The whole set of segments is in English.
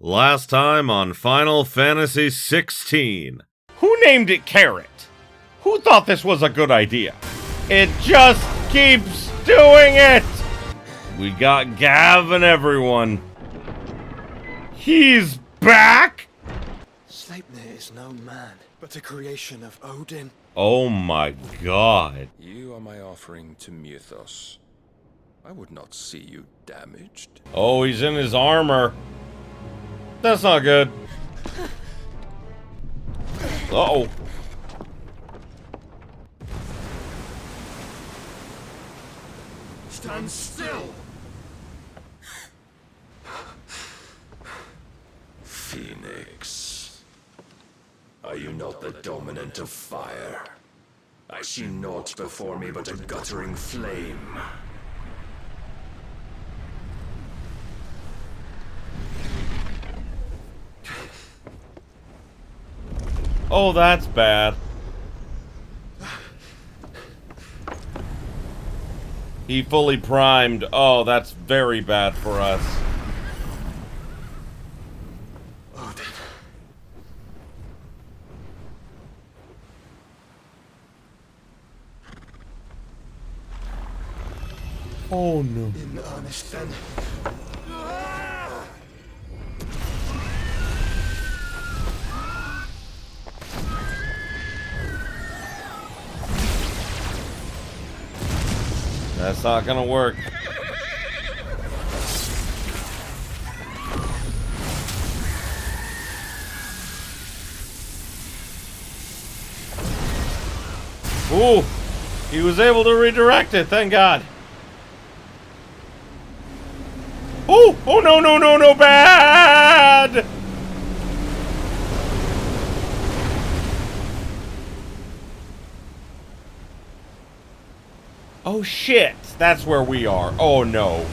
Last time on Final Fantasy XVI. Who named it Carrot? Who thought this was a good idea? It just keeps doing it! We got Gav and everyone. He's back? Sleipnir is no man, but a creation of Odin. Oh my god. You are my offering to Mythos. I would not see you damaged. Oh, he's in his armor. That's not good. Uh-oh. Stand still! Phoenix. Are you not the dominant of fire? I see naught before me but a guttering flame. Oh, that's bad. He fully primed. Oh, that's very bad for us. Odin. Oh no. In earnest then. That's not gonna work. Ooh! He was able to redirect it, thank God. Oh! Oh no, no, no, no, bad! Oh shit! That's where we are. Oh no.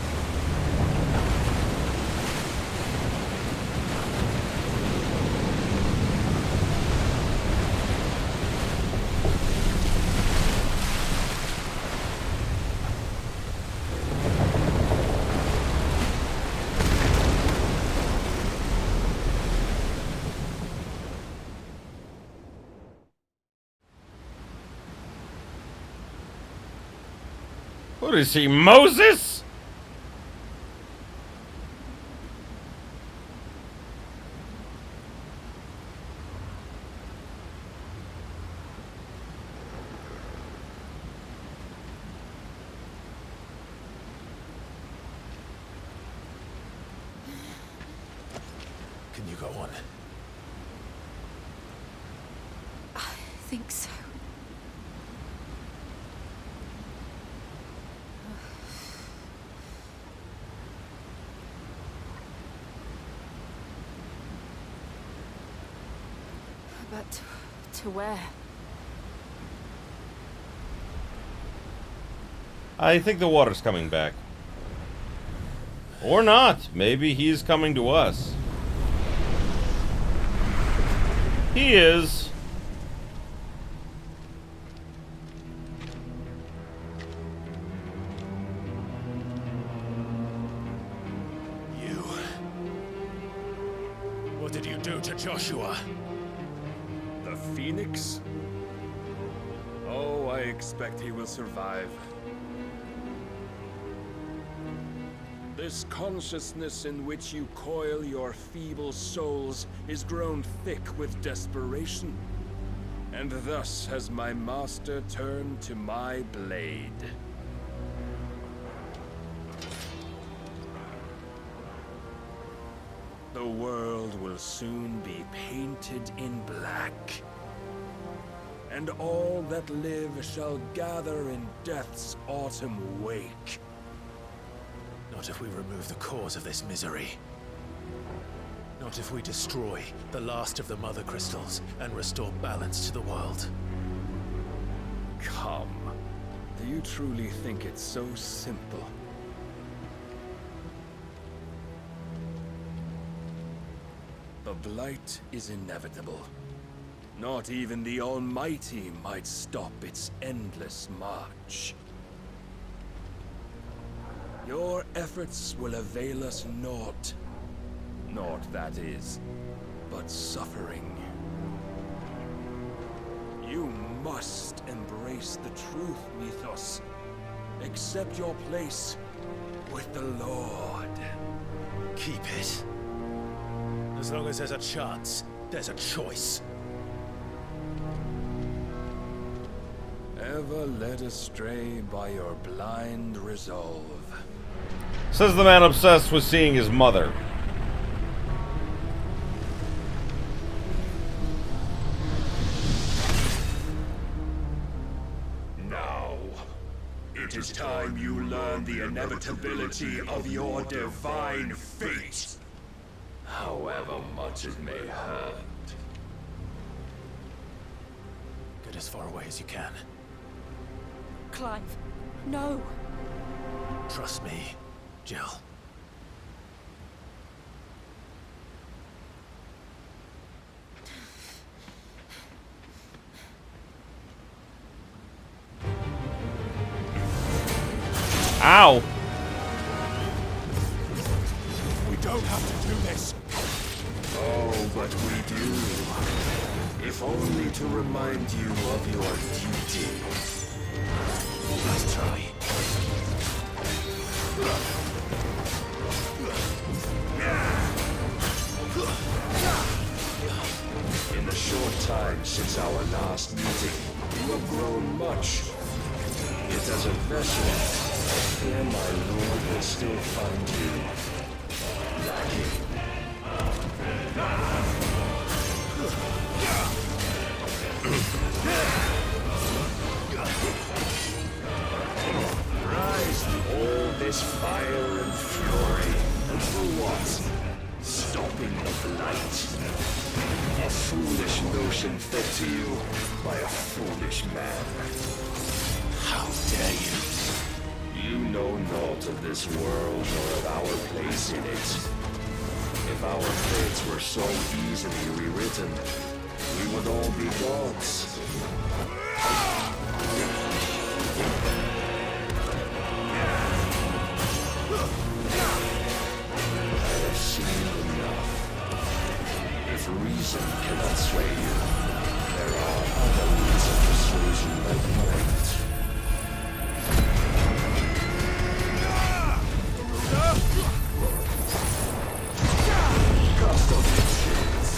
What is he, Moses? Can you go on? I think so. But to where? I think the water's coming back. Or not. Maybe he's coming to us. He is. You. What did you do to Joshua? The Phoenix? Oh, I expect he will survive. This consciousness in which you coil your feeble souls is grown thick with desperation. And thus has my master turned to my blade. The world will soon be painted in black. And all that live shall gather in death's autumn wake. Not if we remove the cause of this misery. Not if we destroy the last of the Mother Crystals and restore balance to the world. Come. Do you truly think it's so simple? The blight is inevitable. Not even the Almighty might stop its endless march. Your efforts will avail us naught. Not that is, but suffering. You must embrace the truth, Mythos. Accept your place with the Lord. Keep it. As long as there's a chance, there's a choice. Ever led astray by your blind resolve. Says the man obsessed with seeing his mother. Now, it is time you learn the inevitability of your divine fate, however much it may hurt. Get as far away as you can. Clive, no. Trust me, Jill. Ow! We don't have to do this. Oh, but we do. If only to remind you of your duty. Nice try. In the short time since our last meeting, you have grown much. Yet as a vessel, here my lord will still find you lacking. Rise to all this fire and fury, and for what? Stopping the blight. A foolish notion fed to you by a foolish man. How dare you? You know naught of this world nor of our place in it. If our fates were so easily rewritten, we would all be gods. I have seen enough. If reason cannot sway you, there are other means of persuasion like might. Cast off your shields.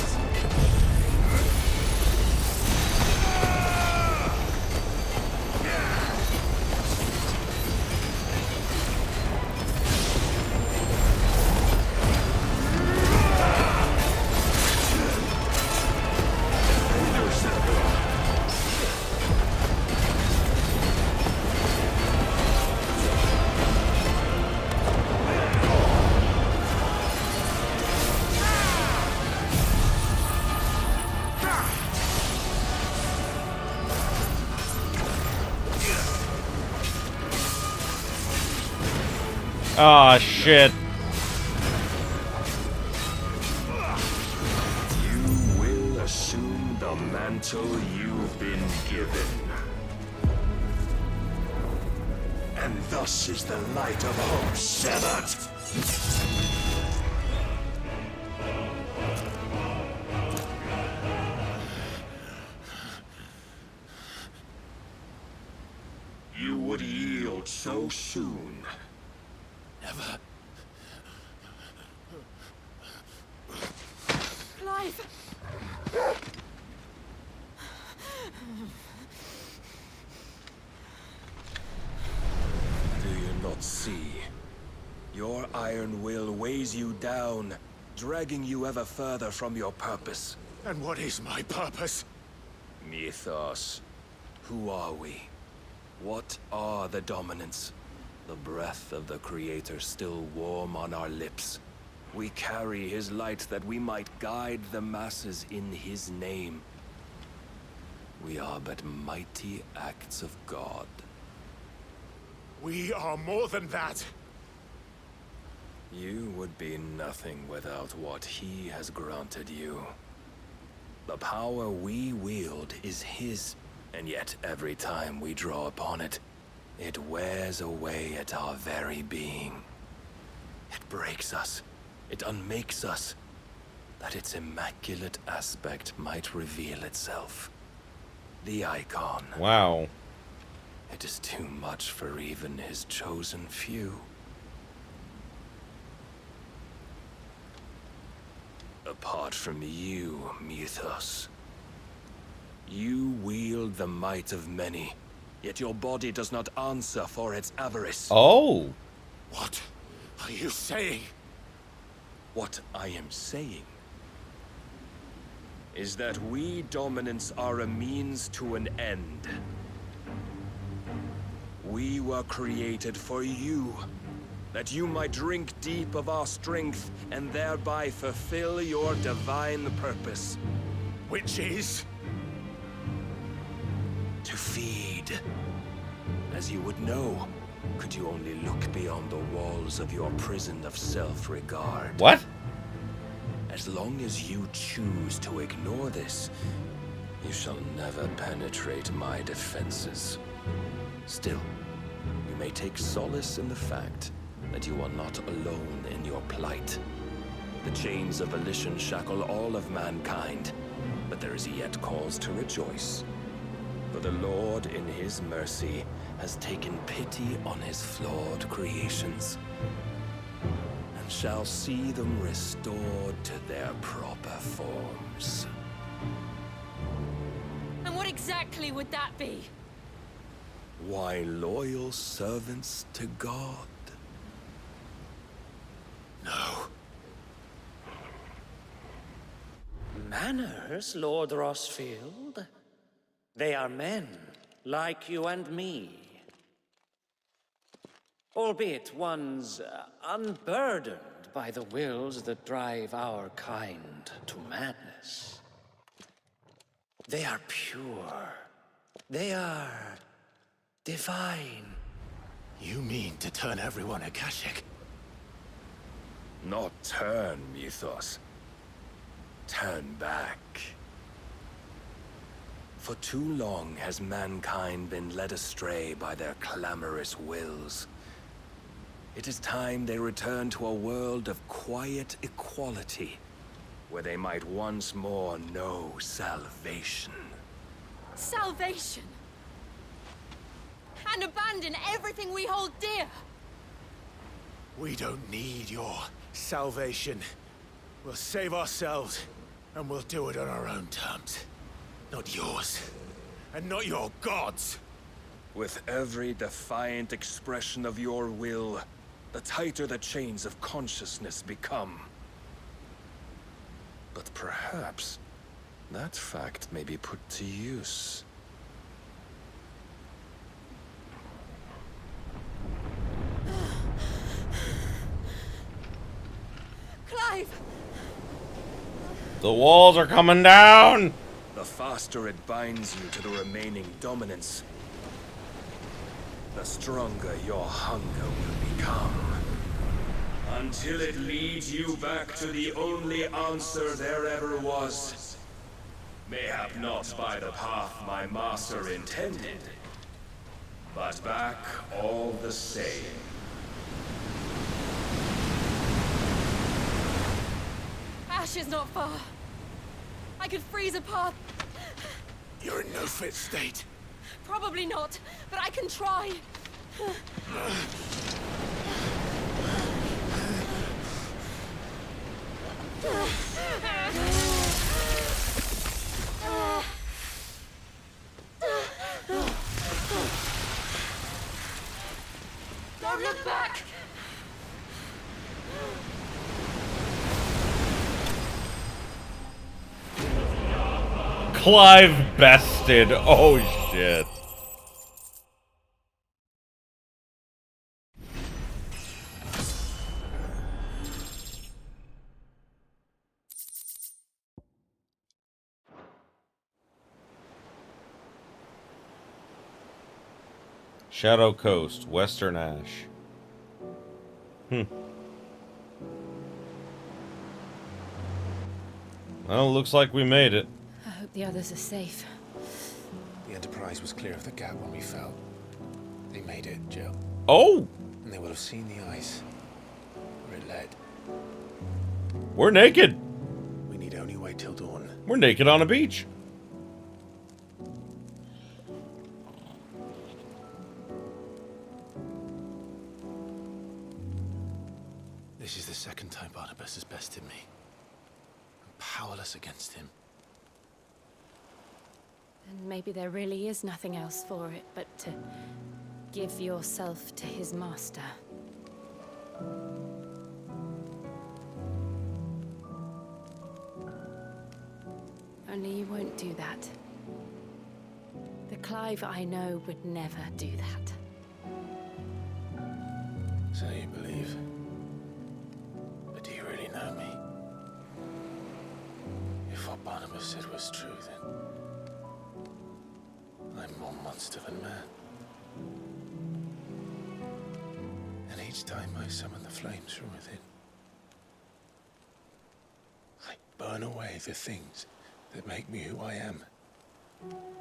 Ah, shit. You will assume the mantle you've been given. And thus is the light of hope severed. You would yield so soon. Never. Clive! Do you not see? Your iron will weighs you down, dragging you ever further from your purpose. And what is my purpose? Mythos. Who are we? What are the dominants? The breath of the Creator still warm on our lips. We carry his light that we might guide the masses in his name. We are but mighty acts of God. We are more than that. You would be nothing without what he has granted you. The power we wield is his, and yet every time we draw upon it, it wears away at our very being. It breaks us. It unmakes us. that its immaculate aspect might reveal itself. The icon. Wow. It is too much for even his chosen few. Apart from you, Mythos. You wield the might of many, yet your body does not answer for its avarice. Oh. What are you saying? What I am saying is that we dominants are a means to an end. We were created for you, that you might drink deep of our strength and thereby fulfill your divine purpose. Which is? To feed. As you would know, could you only look beyond the walls of your prison of self-regard. What? As long as you choose to ignore this, you shall never penetrate my defenses. Still, you may take solace in the fact that you are not alone in your plight. The chains of volition shackle all of mankind, but there is yet cause to rejoice. For the Lord, in his mercy, has taken pity on his flawed creations, and shall see them restored to their proper forms. And what exactly would that be? Why, loyal servants to God. No. Manners, Lord Rossfield? They are men, like you and me. Albeit ones unburdened by the wills that drive our kind to madness. They are pure. They are divine. You mean to turn everyone Akashic? Not turn, Mythos. Turn back. For too long has mankind been led astray by their clamorous wills. It is time they return to a world of quiet equality, where they might once more know salvation. Salvation! And abandon everything we hold dear! We don't need your salvation. We'll save ourselves, and we'll do it on our own terms. Not yours, and not your gods. With every defiant expression of your will, the tighter the chains of consciousness become. But perhaps that fact may be put to use. Clive! The walls are coming down! The faster it binds you to the remaining dominance, the stronger your hunger will become. Until it leads you back to the only answer there ever was. Mayhap not by the path my master intended, but back all the same. Ash is not far. I could freeze a path. You're in no fit state. Probably not, but I can try. Don't look back! Clive bested. Oh shit. Shadow Coast, Western Ash. Well, looks like we made it. I hope the others are safe. The Enterprise was clear of the gap when we fell. They made it, Jill. Oh! And they will have seen the ice where it led. We're naked! We till dawn. We're naked on a beach. This is the second time Barnabas has bested me. I'm powerless against him. And maybe there really is nothing else for it but to give yourself to his master. Only you won't do that. The Clive I know would never do that. So you believe? But do you really know me? If what Barnabas said was true, then I'm more monster than man. And each time I summon the flames from within, I burn away the things that make me who I am.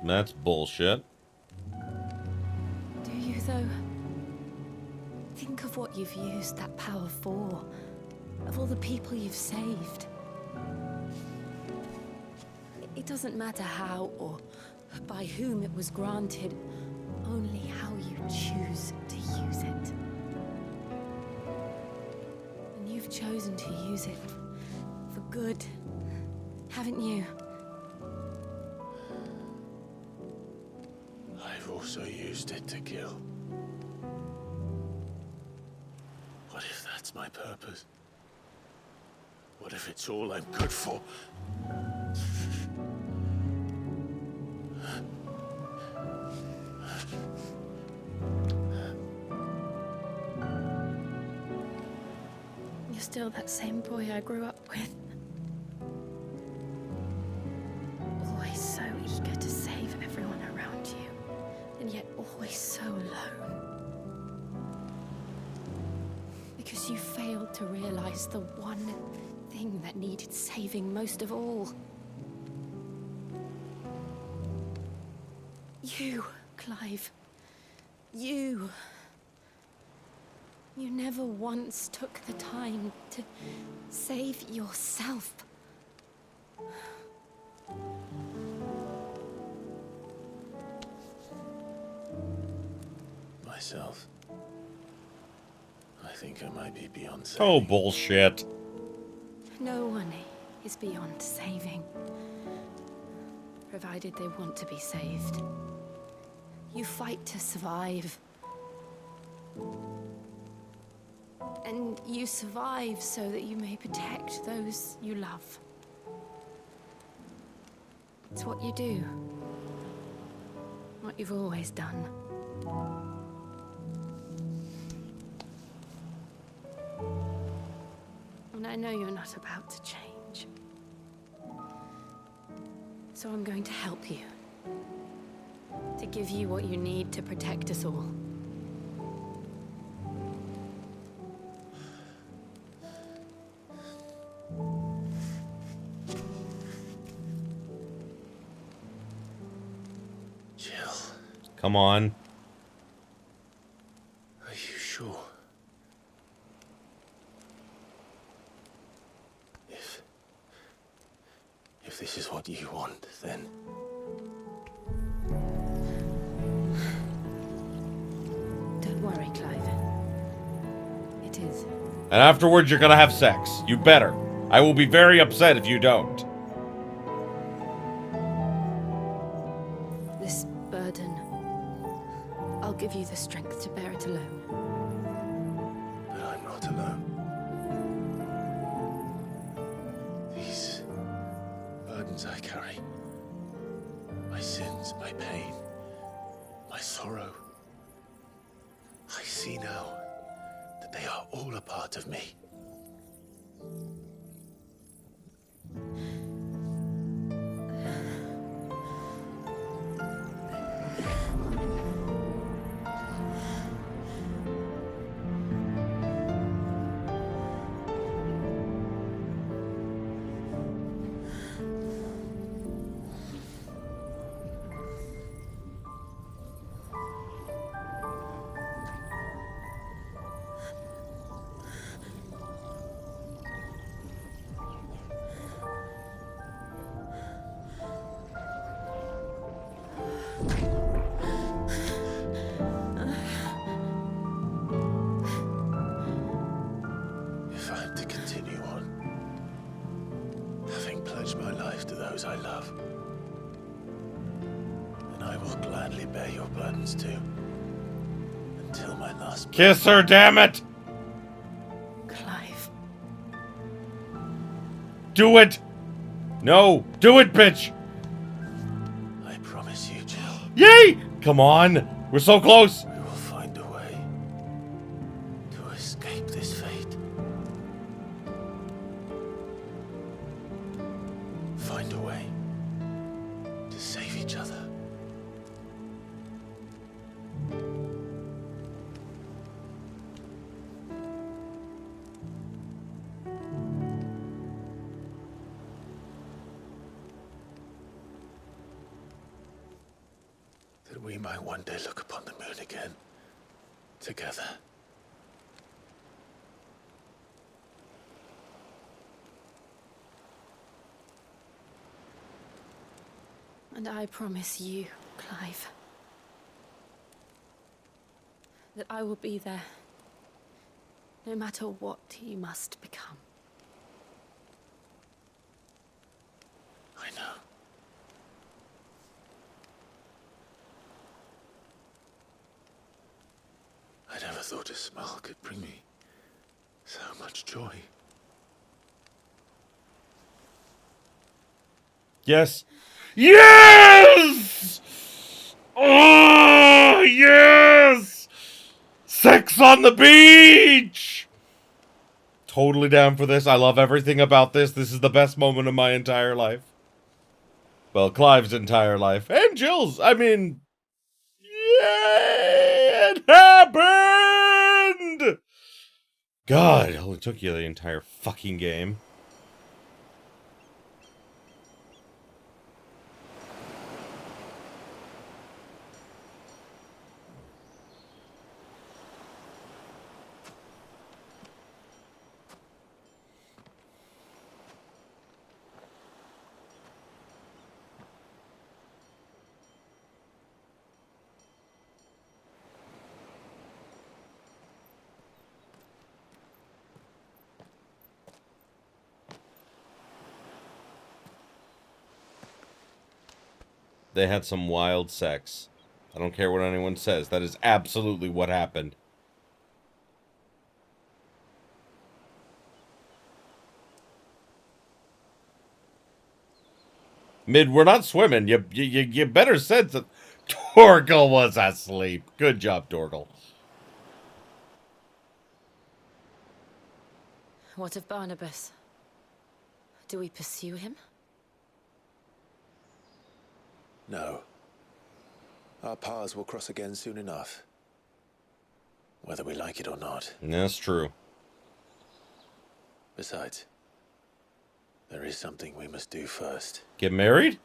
That's bullshit. Do you, though? Think of what you've used that power for. Of all the people you've saved. It doesn't matter how or by whom it was granted, only how you choose to use it. And you've chosen to use it for good, haven't you? I've also used it to kill. What if that's my purpose? What if it's all I'm good for? You're still that same boy I grew up with. Always so eager to save everyone around you, and yet always so alone. Because you failed to realize the one thing that needed saving most of all. You, Clive. You. You never once took the time to save yourself. Myself. I think I might be beyond saving. Oh, bullshit. No one is beyond saving, provided they want to be saved. You fight to survive. And you survive so that you may protect those you love. It's what you do. What you've always done. And I know you're not about to change. So I'm going to help you. To give you what you need to protect us all. Jill, Come on. are you sure? If this is what you want, then Don't worry, Clive. It is. And afterwards, you're gonna have sex. You better. I will be very upset if you don't. This burden, I'll give you the strength to bear it alone. but I'm not alone. These burdens I carry, my sins, my pain, my sorrow, I see now that they are all a part of me. pledge my life to those I love, then I will gladly bear your burdens too. Until my last... Kiss her, damn it! Clive. Do it! No! Do it, bitch! I promise you, Jill. Yay! Come on! We're so close! We will find a way to escape this fate. Find a way to save each other. That we might one day look upon the moon again, together. And I promise you, Clive, that I will be there, no matter what you must become. I know. I never thought a smile could bring me so much joy. Yes. Yes! Oh, yes! Sex on the beach! Totally down for this. I love everything about this. This is the best moment of my entire life. Well, Clive's entire life. And Jill's. I mean... Yay! It happened! God, it only took you the entire fucking game. They had some wild sex. I don't care what anyone says. That is absolutely what happened. Mid, we're not swimming. You better sense that Dorgal was asleep. Good job, Dorgal. What of Barnabas? Do we pursue him? No. Our paths will cross again soon enough. Whether we like it or not. That's true. Besides, there is something we must do first. Get married?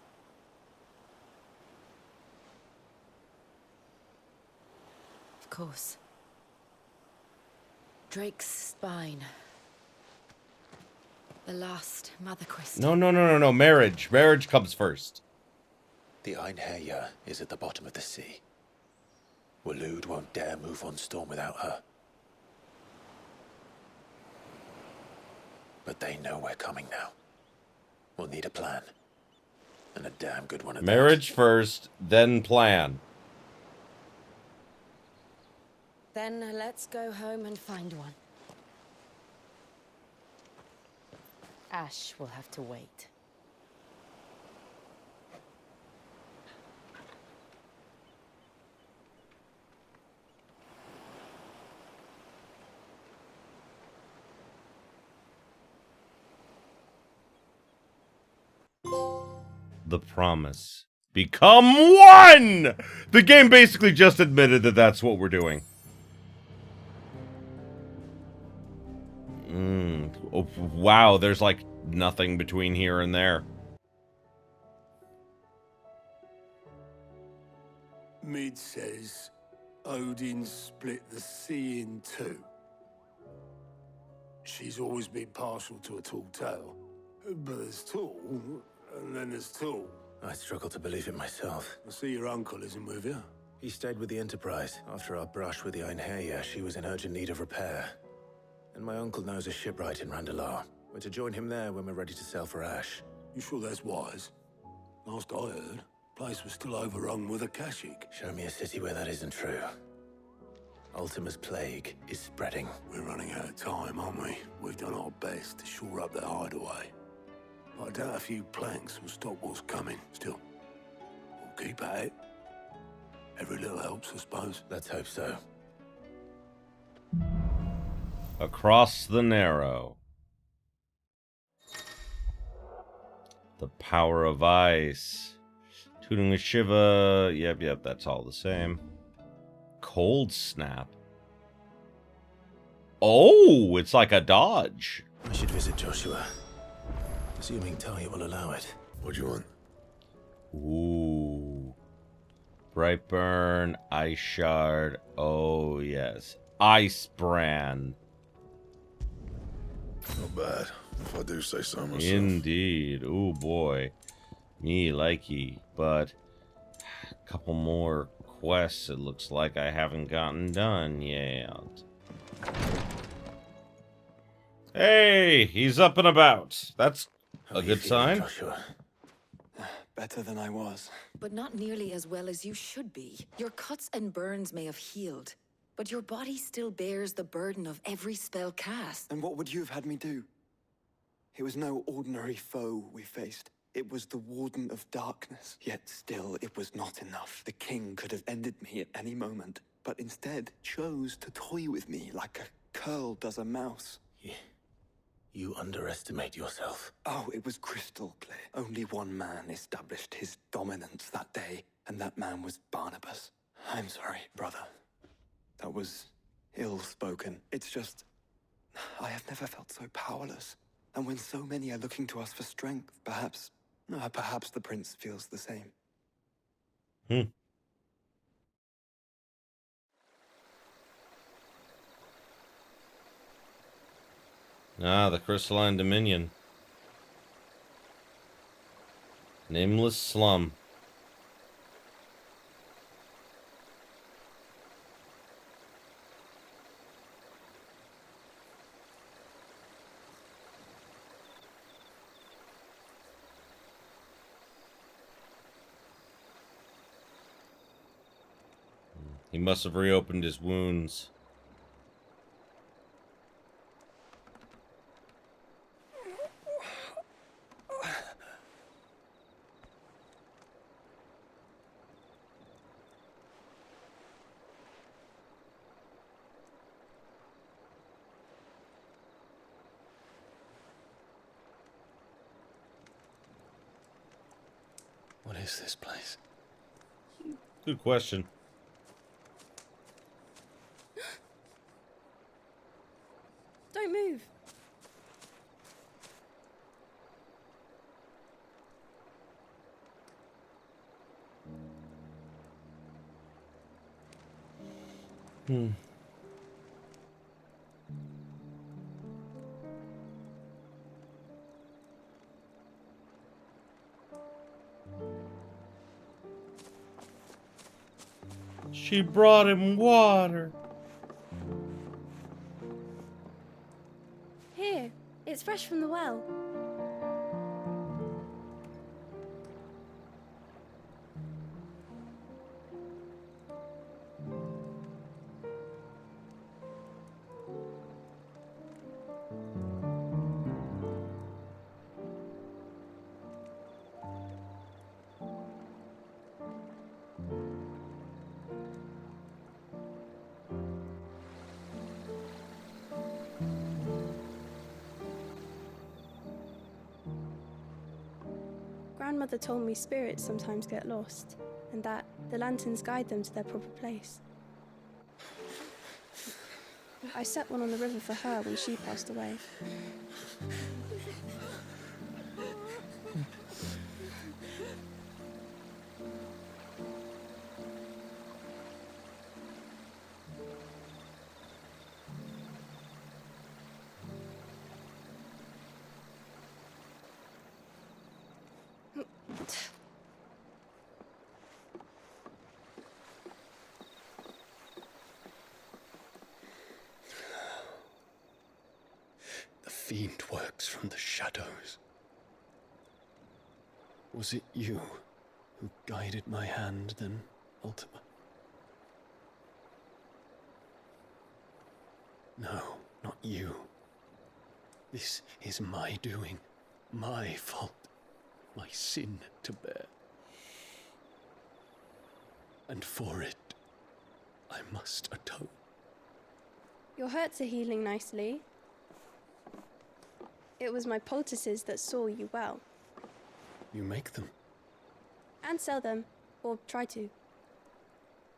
Of course. Drake's spine. The last Mother Crystal. No. Marriage. Marriage comes first. The Einherjar is at the bottom of the sea. Waloed won't dare move on Storm without her. But they know we're coming now. We'll need a plan. And a damn good one at that. Marriage first, then plan. Then let's go home and find one. Ash will have to wait. The promise. Become one! The game basically just admitted that that's what we're doing. Oh, wow, there's like nothing between here and there. Mid says Odin split the sea in two. She's always been partial to a tall tale. But there's tall, and then there's tall. I struggle to believe it myself. I see your uncle isn't with you. He stayed with the Enterprise. After our brush with the Einherjar, she was in urgent need of repair. And my uncle knows a shipwright in Randalar. We're to join him there when we're ready to sail for Ash. You sure that's wise? Last I heard, the place was still overrun with Akashic. Show me a city where that isn't true. Ultima's plague is spreading. We're running out of time, aren't we? We've done our best to shore up their hideaway. I doubt a few planks will stop what's coming. Still, we'll keep at it. Every little helps, I suppose. Let's hope so. Across the Narrow. The Power of Ice. Tooting the Shiva. Yep, that's all the same. Cold Snap. Oh, it's like a dodge. I should visit Joshua. Assuming Talia will allow it. What do you want? Ooh. Brightburn, Ice Shard. Oh, yes. Ice Brand. Not bad, if I do say so myself. Indeed. Ooh, boy. Me likey. But a couple more quests it looks like I haven't gotten done yet. Hey, he's up and about. That's How a are you good feeling, sign. Joshua? Better than I was. But not nearly as well as you should be. Your cuts and burns may have healed, but your body still bears the burden of every spell cast. And what would you have had me do? It was no ordinary foe we faced. It was the Warden of Darkness. Yet still, it was not enough. The king could have ended me at any moment, but instead chose to toy with me like a curl does a mouse. You underestimate yourself. Oh, it was crystal clear. Only one man established his dominance that day, and that man was Barnabas. I'm sorry, brother. That was ill-spoken. It's just, I have never felt so powerless. And when so many are looking to us for strength, perhaps the prince feels the same. Ah, the Crystalline Dominion. Nameless Slum. He must have reopened his wounds. What is this place? Good question. Don't move. She brought him water. Here, it's fresh from the well. Grandmother told me spirits sometimes get lost, and that the lanterns guide them to their proper place. I set one on the river for her when she passed away. The fiend works from the shadows. Was it you who guided my hand, then, Ultima? No, not you. This is my doing, my fault, my sin to bear. And for it, I must atone. Your hurts are healing nicely. It was my poultices that saw you well. You make them? And sell them, or try to.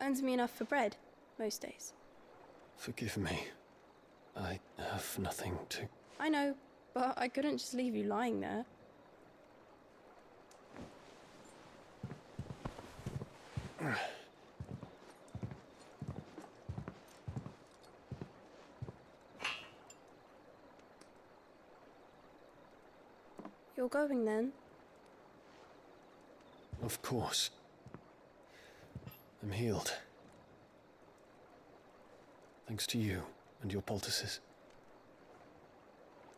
Earns me enough for bread, most days. Forgive me. I have nothing to... I know, but I couldn't just leave you lying there. You're going then? Of course. I'm healed. Thanks to you and your poultices.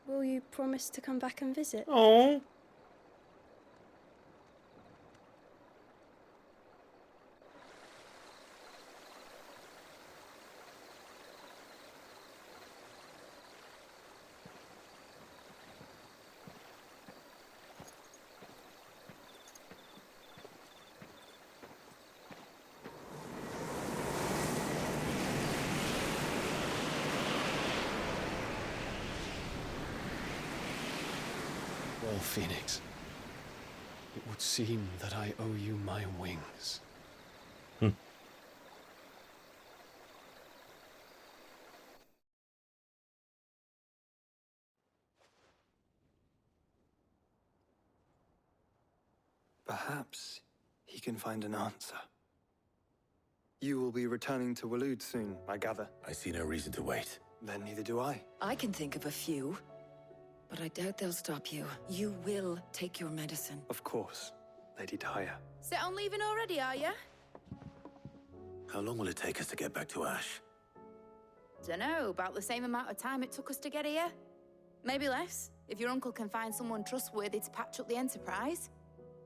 Will you promise to come back and visit? Oh. Well, Phoenix, it would seem that I owe you my wings. Perhaps he can find an answer. You will be returning to Waloed soon, I gather. I see no reason to wait. Then neither do I. I can think of a few, but I doubt they'll stop you. You will take your medicine. Of course, Lady Daya. Set on leaving already, are you? How long will it take us to get back to Ash? Dunno, about the same amount of time it took us to get here. Maybe less, if your uncle can find someone trustworthy to patch up the Enterprise.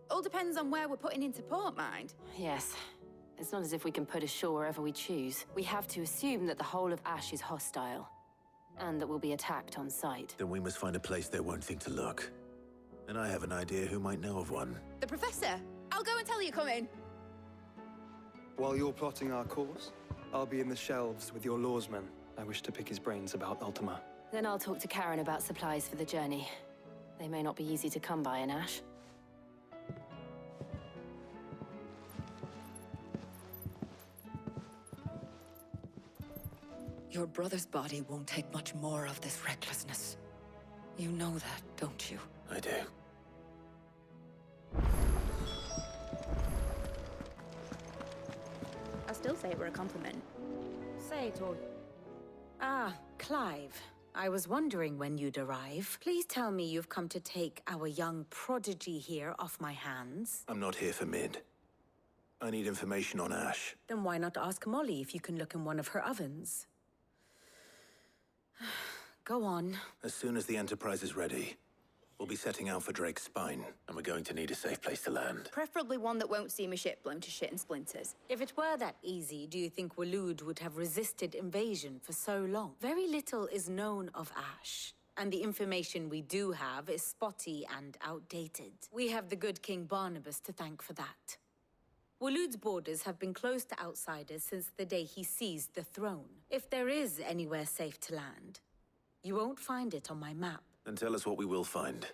All depends on where we're putting into port, mind. Yes. It's not as if we can put ashore wherever we choose. We have to assume that the whole of Ash is hostile, and that we'll be attacked on sight. Then we must find a place they won't think to look. And I have an idea who might know of one. The Professor! I'll go and tell you coming. While you're plotting our course, I'll be in the shelves with your lawsman. I wish to pick his brains about Ultima. Then I'll talk to Karen about supplies for the journey. They may not be easy to come by in Ash. Your brother's body won't take much more of this recklessness. You know that, don't you? I do. I'll still say it were a compliment. Say it all. Ah, Clive. I was wondering when you'd arrive. Please tell me you've come to take our young prodigy here off my hands. I'm not here for Mid. I need information on Ash. Then why not ask Molly if you can look in one of her ovens? Go on. As soon as the Enterprise is ready, we'll be setting out for Drake's Spine, and we're going to need a safe place to land. Preferably one that won't see my ship blown to shit and splinters. If it were that easy, do you think Waloed would have resisted invasion for so long? Very little is known of Ash, and the information we do have is spotty and outdated. We have the good King Barnabas to thank for that. Waloed's borders have been closed to outsiders since the day he seized the throne. If there is anywhere safe to land, you won't find it on my map. Then tell us what we will find.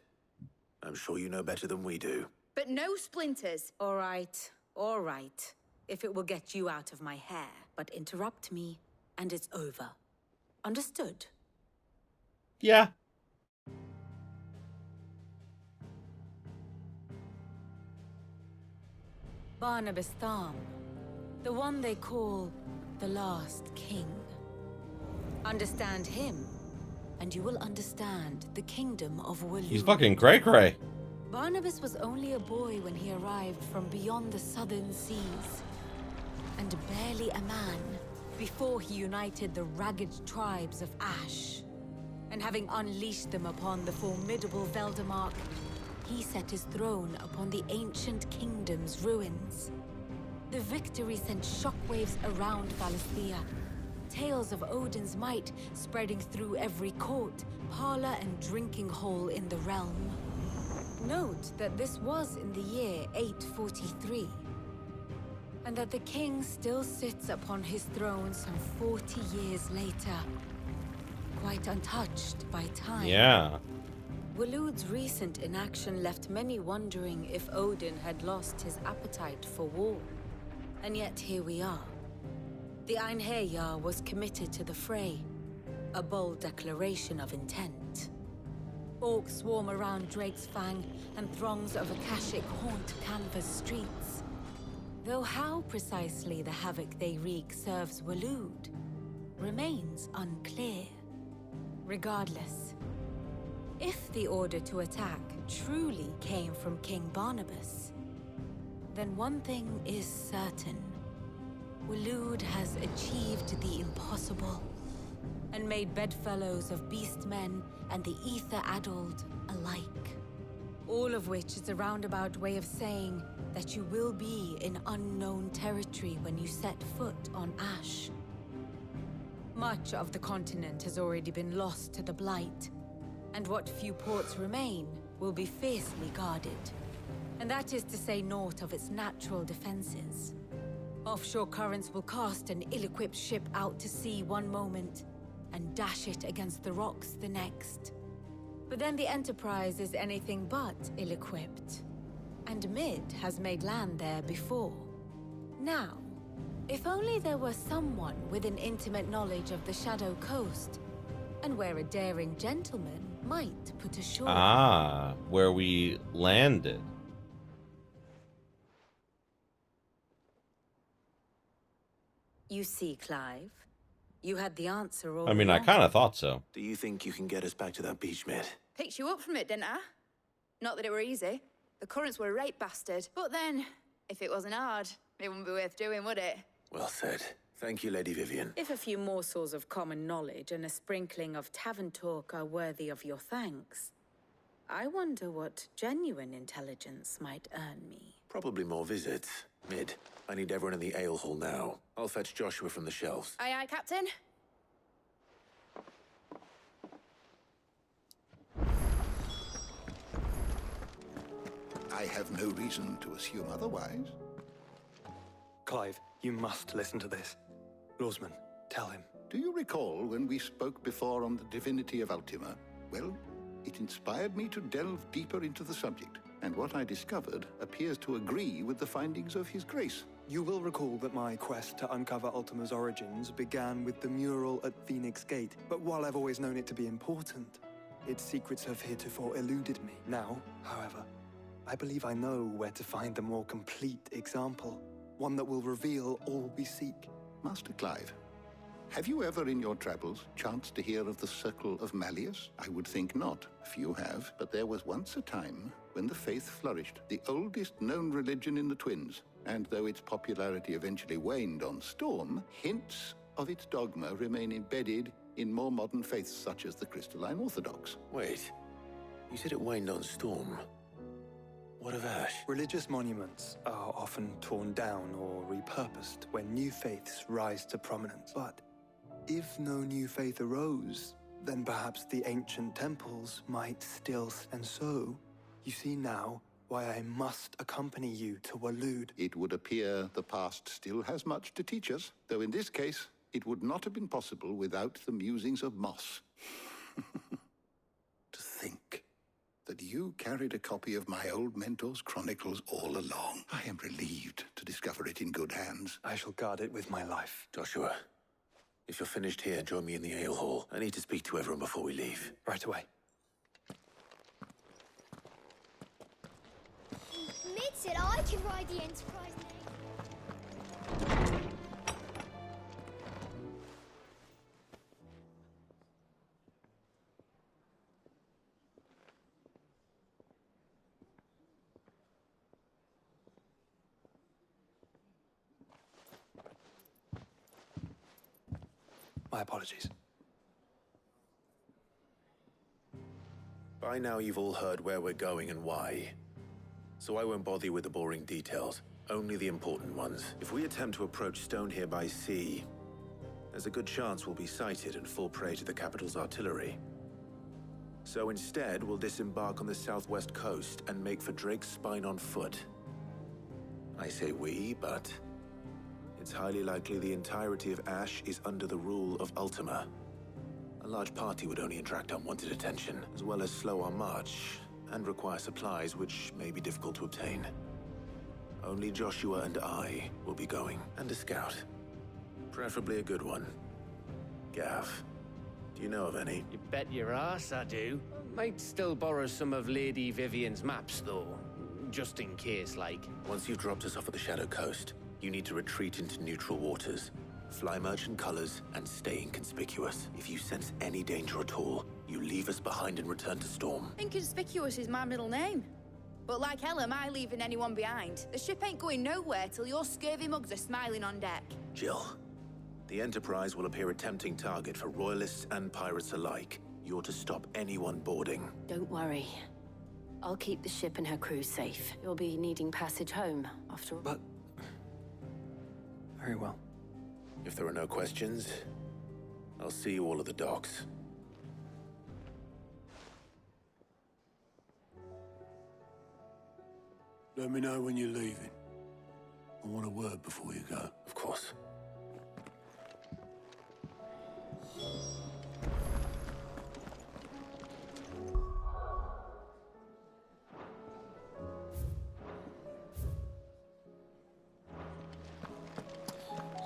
I'm sure you know better than we do. But no splinters. All right. If it will get you out of my hair. But interrupt me, and it's over. Understood? Yeah. Barnabas Tham, the one they call the Last King. Understand him, and you will understand the kingdom of Waloed. He's fucking cray-cray. Barnabas was only a boy when he arrived from beyond the southern seas, and barely a man before he united the ragged tribes of Ash. And having unleashed them upon the formidable Veldamark, he set his throne upon the ancient kingdom's ruins. The victory sent shockwaves around Valisthea. Tales of Odin's might spreading through every court, parlor, and drinking hole in the realm. Note that this was in the year 843, and that the king still sits upon his throne some 40 years later, quite untouched by time. Yeah. Waloed's recent inaction left many wondering if Odin had lost his appetite for war. And yet here we are. The Einherjar was committed to the fray, a bold declaration of intent. Orcs swarm around Drake's Fang, and throngs of Akashic haunt Canva's streets. Though how precisely the havoc they wreak serves Waloed remains unclear. Regardless, if the order to attack truly came from King Barnabas, then one thing is certain. Waloed has achieved the impossible, and made bedfellows of beastmen and the ether-addled alike. All of which is a roundabout way of saying that you will be in unknown territory when you set foot on Ash. Much of the continent has already been lost to the Blight, and what few ports remain will be fiercely guarded. And that is to say naught of its natural defenses. Offshore currents will cast an ill-equipped ship out to sea one moment, and dash it against the rocks the next. But then the Enterprise is anything but ill-equipped. And Mid has made land there before. Now, if only there were someone with an intimate knowledge of the Shadow Coast, and where a daring gentleman might put ashore. Ah, where we landed. You see, Clive, you had the answer all I mean, I along. kind of thought so. Do you think you can get us back to that beach, Mid? Picked you up from it, didn't I? Not that it were easy. The currents were a right bastard. But then, if it wasn't hard, it wouldn't be worth doing, would it? Well said. Thank you, Lady Vivian. If a few morsels of common knowledge and a sprinkling of tavern talk are worthy of your thanks, I wonder what genuine intelligence might earn me. Probably more visits. Mid, I need everyone in the ale hall now. I'll fetch Joshua from the shelves. Aye, aye, Captain. I have no reason to assume otherwise. Clive, you must listen to this. Lawsman, tell him. Do you recall when we spoke before on the divinity of Ultima? Well, it inspired me to delve deeper into the subject, and what I discovered appears to agree with the findings of His Grace. You will recall that my quest to uncover Ultima's origins began with the mural at Phoenix Gate, but while I've always known it to be important, its secrets have heretofore eluded me. Now, however, I believe I know where to find the more complete example, one that will reveal all we seek. Master Clive, have you ever in your travels chanced to hear of the Circle of Malleus? I would think not. Few have, but there was once a time when the faith flourished, the oldest known religion in the Twins. And though its popularity eventually waned on Storm, hints of its dogma remain embedded in more modern faiths such as the Crystalline Orthodox. Wait, you said it waned on Storm. What of Ash? Religious monuments are often torn down or repurposed when new faiths rise to prominence. But if no new faith arose, then perhaps the ancient temples might still. And so, you see now why I must accompany you to Waloed. It would appear the past still has much to teach us, though in this case, it would not have been possible without the musings of Moss. To think that you carried a copy of my old mentor's chronicles all along. I am relieved to discover it in good hands. I shall guard it with my life. Joshua, if you're finished here, join me in the ale hall. I need to speak to everyone before we leave. Right away. Mid said I can ride the Enterprise name. My apologies. By now you've all heard where we're going and why. So I won't bother you with the boring details, only the important ones. If we attempt to approach Stone here by sea, there's a good chance we'll be sighted and fall prey to the capital's artillery. So instead, we'll disembark on the southwest coast and make for Drake's Spine on foot. I say we, but it's highly likely the entirety of Ash is under the rule of Ultima. A large party would only attract unwanted attention, as well as slow our march, and require supplies which may be difficult to obtain. Only Joshua and I will be going, and a scout. Preferably a good one. Gav, do you know of any? You bet your ass I do. Might still borrow some of Lady Vivian's maps, though. Just in case, like. Once you've dropped us off at the Shadow Coast, you need to retreat into neutral waters. Fly merchant colors and stay inconspicuous. If you sense any danger at all, you leave us behind and return to Storm. Inconspicuous is my middle name. But like hell am I leaving anyone behind. The ship ain't going nowhere till your scurvy mugs are smiling on deck. Jill, the Enterprise will appear a tempting target for royalists and pirates alike. You're to stop anyone boarding. Don't worry. I'll keep the ship and her crew safe. You'll be needing passage home, after all. But... very well. If there are no questions, I'll see you all at the docks. Let me know when you're leaving. I want a word before you go. Of course.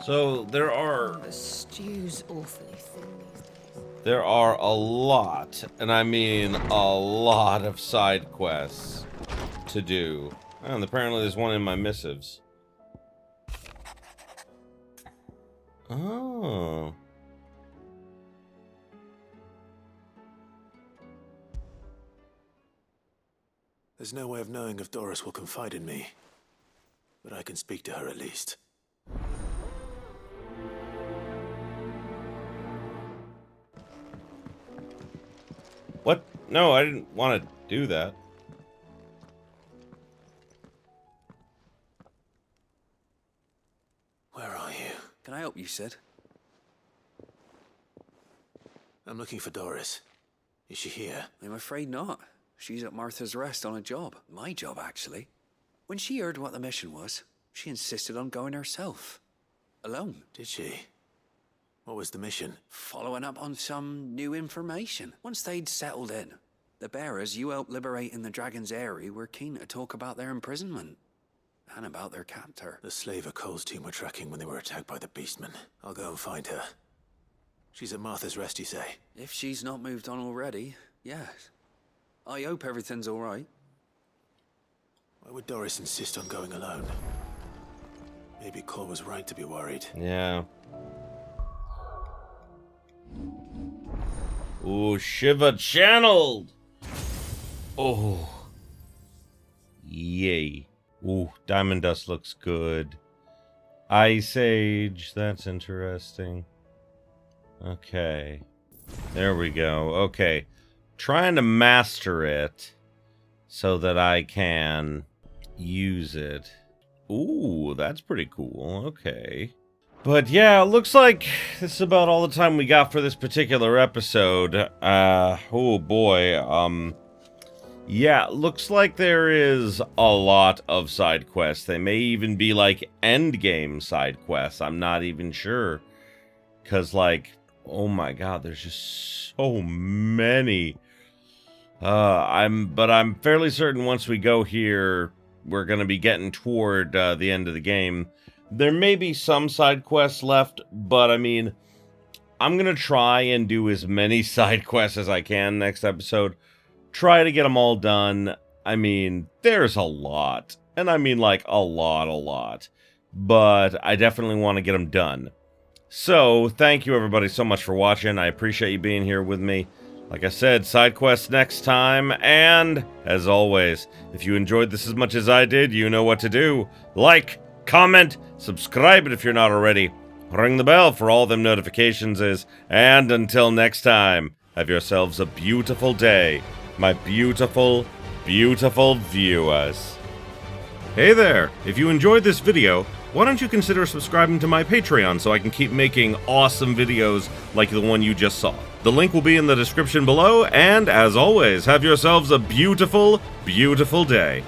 So there are... The stew's awfully thin these days. There are a lot, and I mean a lot of side quests to do. And apparently there's one in my missives. Oh. There's no way of knowing if Doris will confide in me, but I can speak to her at least. What? No, I didn't want to do that. Where are you? Can I help you, Sid? I'm looking for Doris. Is she here? I'm afraid not. She's at Martha's Rest on a job. My job, actually. When she heard what the mission was, she insisted on going herself. Alone. Did she? What was the mission? Following up on some new information. Once they'd settled in, the bearers you helped liberate in the Dragon's Eyrie were keen to talk about their imprisonment. And about their captor. The slaver Cole's team were tracking when they were attacked by the Beastmen. I'll go and find her. She's at Martha's Rest, you say? If she's not moved on already, yes. I hope everything's all right. Why would Doris insist on going alone? Maybe Cole was right to be worried. Yeah. Ooh, Shiva channeled! Oh. Yay. Ooh, Diamond Dust looks good. Ice Age, that's interesting. Okay. There we go. Okay. Trying to master it so that I can use it. Ooh, that's pretty cool. Okay. But yeah, it looks like this is about all the time we got for this particular episode. Oh boy. Yeah, looks like there is a lot of side quests. They may even be like endgame side quests. I'm not even sure. 'Cause like, oh my god, there's just so many. I'm fairly certain once we go here, we're gonna be getting toward the end of the game. There may be some side quests left, but I mean, I'm gonna try and do as many side quests as I can next episode. Try to get them all done. I mean, there's a lot. And I mean like a lot. But I definitely want to get them done. So, thank you everybody so much for watching. I appreciate you being here with me. Like I said, side quests next time. And, as always, if you enjoyed this as much as I did, you know what to do. Like, comment, subscribe if you're not already. Ring the bell for all them notifications and until next time, have yourselves a beautiful day. my beautiful, beautiful viewers. Hey there! If you enjoyed this video, why don't you consider subscribing to my Patreon so I can keep making awesome videos like the one you just saw. The link will be in the description below, and as always, have yourselves a beautiful, beautiful day.